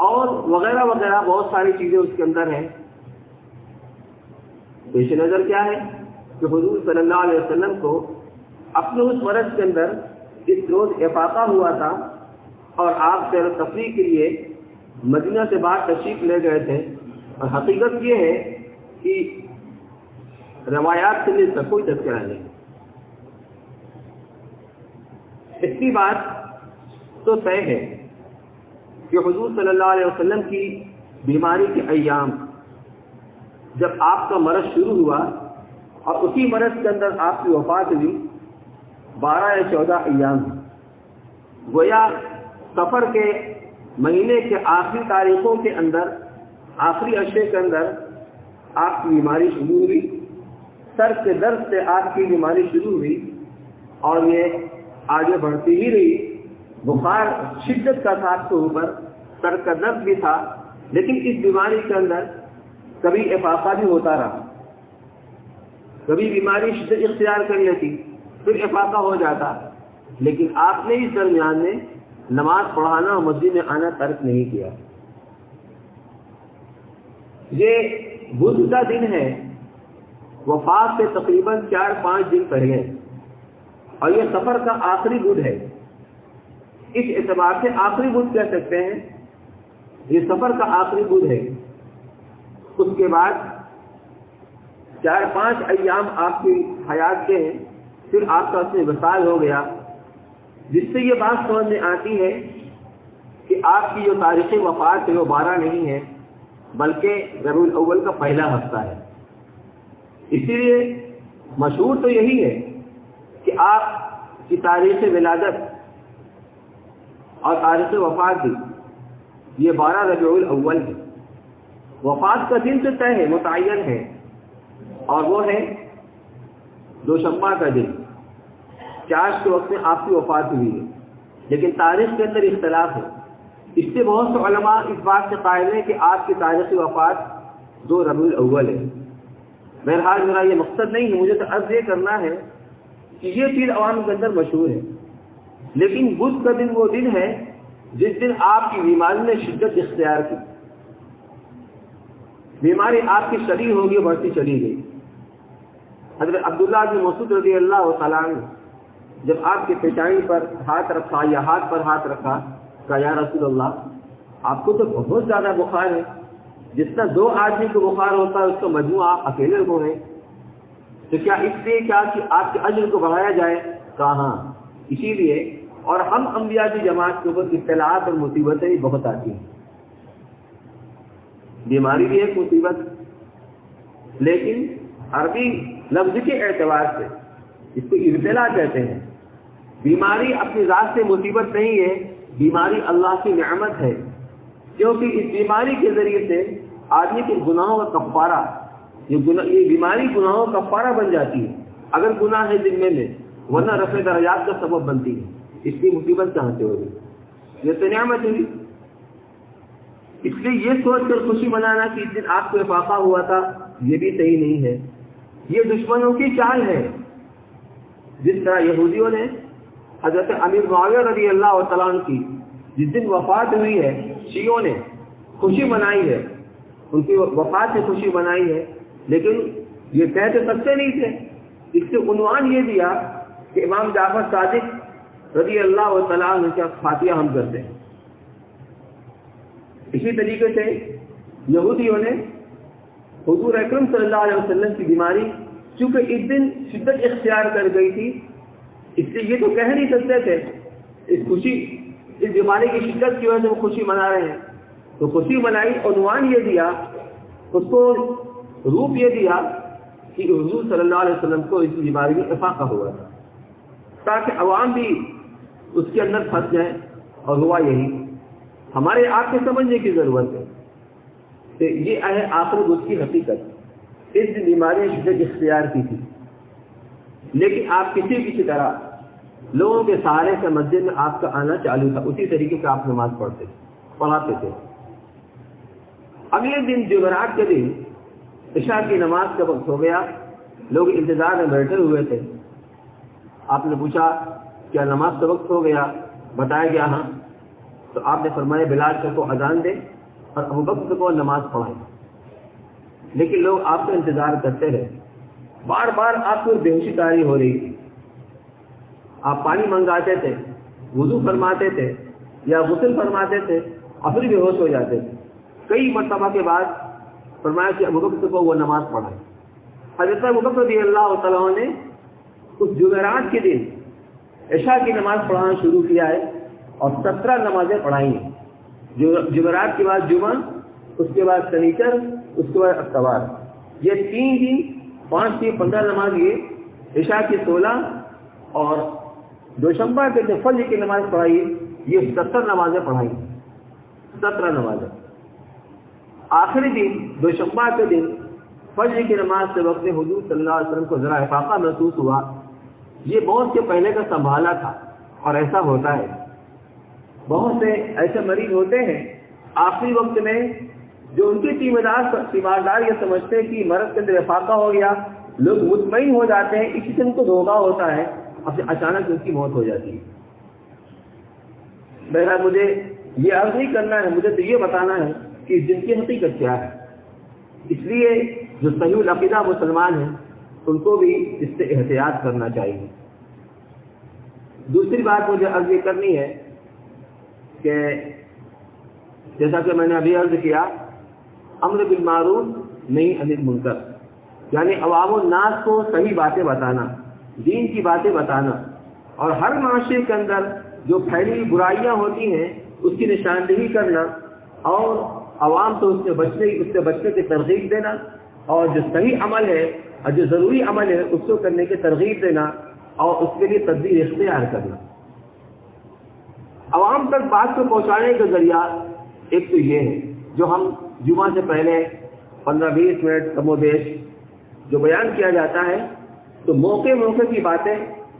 اور وغیرہ وغیرہ بہت ساری چیزیں اس کے اندر ہیں۔ پیش نظر کیا ہے کہ حضور صلی اللہ علیہ وسلم کو اپنے اس مرض کے اندر اس روز افاقہ ہوا تھا اور آپ سیر و تفریح کے لیے مدینہ سے باہر تشریف لے گئے تھے، اور حقیقت یہ ہے کہ روایات سے اس کا کوئی تذکرہ نہیں۔ اتنی بات تو طے ہے کہ حضور صلی اللہ علیہ وسلم کی بیماری کے ایام جب آپ کا مرض شروع ہوا اور اسی مرض کے اندر آپ کی وفات ہوئی 12 یا 14 ایام، گویا سفر کے مہینے کے آخری تاریخوں کے اندر، آخری عشرے کے اندر آپ کی بیماری شروع ہوئی، سر کے درد سے آپ کی بیماری شروع ہوئی اور یہ آگے بڑھتی ہی رہی۔ بخار شدت کا تھا کے اوپر، سر کا درد بھی تھا، لیکن اس بیماری کے اندر کبھی افاقہ بھی ہوتا رہا، کبھی بیماری شدت اختیار کر لیتی پھر افاقہ ہو جاتا، لیکن آپ نے اس درمیان میں نماز پڑھانا اور مسجد میں آنا ترک نہیں کیا۔ یہ بدھ کا دن ہے، وفات سے تقریباً 4-5 دن پہلے، اور یہ سفر کا آخری بدھ ہے۔ اس اعتبار سے آخری بدھ کہہ سکتے ہیں، یہ سفر کا آخری بدھ ہے۔ اس کے بعد 4-5 ایام آپ کی حیات کے ہیں، پھر آپ کا اس میں وصال ہو گیا، جس سے یہ بات سمجھ میں آتی ہے کہ آپ کی جو تاریخ وفات ہے وہ 12 نہیں ہے بلکہ ربیع الاول کا پہلا ہفتہ ہے۔ اسی لیے مشہور تو یہی ہے کہ آپ کی تاریخ ولادت اور تاریخ وفات بھی یہ 12 ربیع الاول ہے۔ وفات کا دن تو طے ہے، متعین ہے، اور وہ ہے دوشنبہ کا دن، چاش کے وقت میں آپ کی وفات ہوئی ہے، لیکن تاریخ کے اندر اختلاف ہے۔ اس سے بہت سے علماء اس بات سے قائل ہیں کہ آپ کی تاریخی وفات 2 ربیع الاول ہے۔ بہرحال میرا یہ مقصد نہیں ہے، مجھے تو عرض یہ کرنا ہے کہ یہ چیز عوام کے اندر مشہور ہے، لیکن بدھ کا دن وہ دن ہے جس دن آپ کی بیماری نے شدت اختیار کی، بیماری آپ کی شدید ہوگی، بڑھتی چلی گئی۔ حضرت عبداللہ بن مسعود رضی اللہ تعالیٰ عنہ جب آپ کے پیشانی پر ہاتھ رکھا یا ہاتھ پر ہاتھ رکھا، کہا یا رسول اللہ آپ کو تو بہت زیادہ بخار ہے، جتنا 2 آدمی کو بخار ہوتا ہے اس کا مجموعہ آپ اکیلے کو ہے، تو کیا اس لیے کیا کہ آپ کے اجر کو بڑھایا جائے؟ کہا ہاں اسی لیے، اور ہم انبیاء کی جماعت کے اوپر اطلاعات اور مصیبتیں بھی بہت آتی ہیں، بیماری بھی ایک مصیبت، لیکن عربی لفظ کے اعتبار سے اس کو ابتلا کہتے ہیں۔ بیماری اپنی ذات سے مصیبت نہیں ہے، بیماری اللہ کی نعمت ہے، کیونکہ اس بیماری کے ذریعے سے آدمی کے گناہوں کا کفارہ، یہ بیماری گناہوں کا کفارہ بن جاتی ہے اگر گناہ ہے ذمے میں، ورنہ رفع درجات کا سبب بنتی ہے۔ اس کی مصیبت کہاں سے ہوگی؟ یہ تو نعمت ہوئی۔ اس لیے یہ سوچ کر خوشی منانا کہ اس دن آپ کو افاقہ ہوا تھا، یہ بھی صحیح نہیں ہے، یہ دشمنوں کی چال ہے۔ جس طرح یہودیوں نے حضرت امیر معاویہ رضی اللہ تعالیٰ عنہ کی جس دن وفات ہوئی ہے، شیعوں نے خوشی منائی ہے، ان کی وفات سے خوشی منائی ہے، لیکن یہ کہتے سکتے نہیں تھے۔ اس سے عنوان یہ دیا کہ امام جعفر صادق رضی اللہ تعالیٰ عنہ کا فاتحہ ہم کرتے ہیں۔ اسی طریقے سے یہودیوں نے حضور اکرم صلی اللہ علیہ وسلم کی بیماری چونکہ اس دن شدت اختیار کر گئی تھی، اس لیے یہ تو کہہ نہیں سکتے تھے اس بیماری کی شدت کی وجہ سے وہ خوشی منا رہے ہیں، تو خوشی منائی، عنوان یہ دیا، اس کو روپ یہ دیا کہ حضور صلی اللہ علیہ وسلم کو اس بیماری میں افاقہ ہوا تھا، تاکہ عوام بھی اس کے اندر پھنس جائیں، اور ہوا یہی۔ ہمارے آپ کے سمجھنے کی ضرورت ہے کہ یہ ہے آخر بدھ کی حقیقت۔ اس بیماری نے شدت اختیار کی تھی، لیکن آپ کسی طرح لوگوں کے سہارے سے مسجد میں آپ کا آنا چالو تھا، اسی طریقے سے آپ نماز پڑھاتے تھے۔ اگلے دن جمعرات کے دن عشاء کی نماز کا وقت ہو گیا، لوگ انتظار میں بیٹھے ہوئے تھے۔ آپ نے پوچھا کیا نماز کا وقت ہو گیا؟ بتایا گیا ہاں۔ تو آپ نے فرمایا بلال کو اذان دے اور ابو بکر کو نماز پڑھائیں. لیکن لوگ آپ کا انتظار کرتے رہے. بار بار آپ کو بےہوشی طاری ہو رہی تھی. آپ پانی منگاتے تھے, وضو فرماتے تھے یا غسل فرماتے تھے اور پھر بے ہوش ہو جاتے تھے. کئی مرتبہ کے بعد فرمایا کہ ابو بکر کو وہ نماز پڑھائے. حضرت ابو بکر رضی اللہ تعالیٰ نے اس جمعرات کے دن عشاء کی نماز پڑھانا شروع کیا ہے اور 17 نمازیں پڑھائی ہیں. جمعرات کے بعد جمعہ, اس کے بعد شنیچر, اس کے بعد اتوار, یہ 3 دن 5 سے 15 نماز, یہ عشاء کی 16 اور دوشنبہ کے جو فجر کی نماز پڑھائی, یہ 17 نمازیں پڑھائی. 17 نمازیں. آخری دن دوشنبہ کے دن فجر کی نماز سے وقت حضور صلی اللہ علیہ وسلم کو ذرا افاقہ محسوس ہوا. یہ موت کے پہلے کا سنبھالا تھا اور ایسا ہوتا ہے. بہت سے ایسے مریض ہوتے ہیں آخری وقت میں جو ان کے تیماردار یہ سمجھتے ہیں کہ مرض کے اندر افاقہ ہو گیا, لوگ مطمئن ہو جاتے ہیں, اسی سے ان کو دھوکہ ہوتا ہے اور پھر اچانک ان کی موت ہو جاتی ہے. بہرحال مجھے یہ عرض نہیں کرنا ہے, مجھے تو یہ بتانا ہے کہ جن کی حقیقت کیا ہے. اس لیے جو صحیح العقیدہ مسلمان ہیں ان کو بھی اس سے احتیاط کرنا چاہیے. دوسری بات مجھے عرض یہ کرنی ہے کہ جیسا کہ میں نے ابھی عرض کیا, امر بالمعروف نہی عن المنکر, یعنی عوام الناس کو صحیح باتیں بتانا, دین کی باتیں بتانا, اور ہر معاشرے کے اندر جو پھیلی ہوئی برائیاں ہوتی ہیں اس کی نشاندہی کرنا اور عوام کو اس سے بچنے کی ترغیب دینا, اور جو صحیح عمل ہے اور جو ضروری عمل ہے اس کو کرنے کی ترغیب دینا اور اس کے لیے تدبیر اختیار کرنا. عوام تک بات کو پہنچانے کا ذریعہ ایک تو یہ ہے جو ہم جمعہ سے پہلے 15-20 منٹ کم و بیش جو بیان کیا جاتا ہے, تو موقع کی باتیں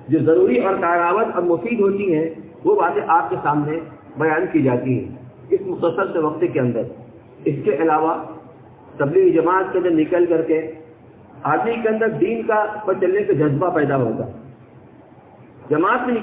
جو ضروری اور کارآمد اور مفید ہوتی ہیں وہ باتیں آپ کے سامنے بیان کی جاتی ہیں اس مختصر سے وقت کے اندر. اس کے علاوہ تبلیغ جماعت کے اندر نکل کر کے آدمی کے اندر دین کا پر چلنے کا جذبہ پیدا ہوگا. جماعت میں